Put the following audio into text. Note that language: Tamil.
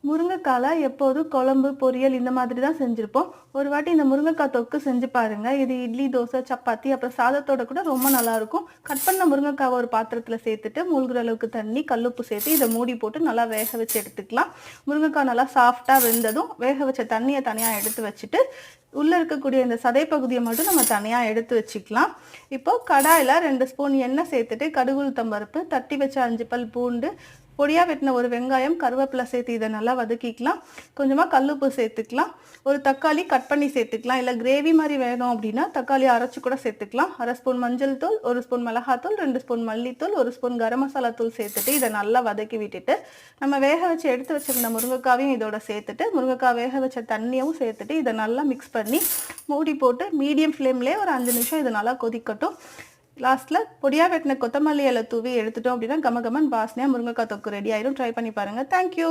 முருங்கைக்கால எப்போதும் குழம்பு, பொரியல் இந்த மாதிரி தான் செஞ்சிருப்போம். ஒரு வாட்டி இந்த முருங்கைக்காய் தொக்கு செஞ்சு பாருங்க. இது இட்லி, தோசை, சப்பாத்தி அப்புறம் சாதத்தோட கூட ரொம்ப நல்லாயிருக்கும். கட் பண்ண முருங்கைக்காவ ஒரு பாத்திரத்தில சேர்த்துட்டு, மூழ்குற அளவுக்கு தண்ணி, கல்லுப்பு சேர்த்து இத மூடி போட்டு நல்லா வேக வச்சு எடுத்துக்கலாம். முருங்கைக்காய் நல்லா சாஃப்ட்டா வெந்ததும், வேக வச்ச தண்ணிய தனியா எடுத்து வச்சுட்டு, உள்ள இருக்கக்கூடிய இந்த சதை பகுதிய மட்டும் நம்ம தனியா எடுத்து வச்சுக்கலாம். இப்போ கடாயில 2 ஸ்பூன் எண்ணெய் சேர்த்துட்டு, கடுகு, உளுத்தம் பருப்பு, தட்டி வச்ச 5 பல் பூண்டு, பொடியா வெட்டின ஒரு வெங்காயம், கருவேப்பிலை சேர்த்து இதை நல்லா வதக்கிக்கலாம். கொஞ்சமாக கல்லுப்பு சேர்த்துக்கலாம். ஒரு தக்காளி கட் பண்ணி சேர்த்துக்கலாம். இல்லை கிரேவி மாதிரி வேணும் அப்படின்னா தக்காளி அரைச்சி கூட சேர்த்துக்கலாம். 1/2 ஸ்பூன் மஞ்சள் தூள், 1 ஸ்பூன் மிளகாத்தூள், 2 ஸ்பூன் மல்லித்தூள், 1 ஸ்பூன் கரம் மசாலா தூள் சேர்த்துட்டு இதை நல்லா வதக்கி விட்டுட்டு நம்ம வேக வச்சு எடுத்து வச்சிருந்த முருங்கைக்காவையும் இதோட சேர்த்துட்டு முருங்கைக்காய் வேக வச்ச தண்ணியும் சேர்த்துட்டு இதை நல்லா மிக்ஸ் பண்ணி மூடி போட்டு மீடியம் ஃப்ளேம்லேயே ஒரு 5 நிமிஷம் இது நல்லா கொதிக்கட்டும். லாஸ்ட்டில் பொடியாக வெட்டின கொத்தமல்லி இலை தூவி எடுத்துட்டோம் அப்படின்னா கமகமன் வாசனையாக முருங்கைக்காய் தொக்கு ரெடி ஆயிடும். ட்ரை பண்ணி பாருங்கள். தேங்க்யூ.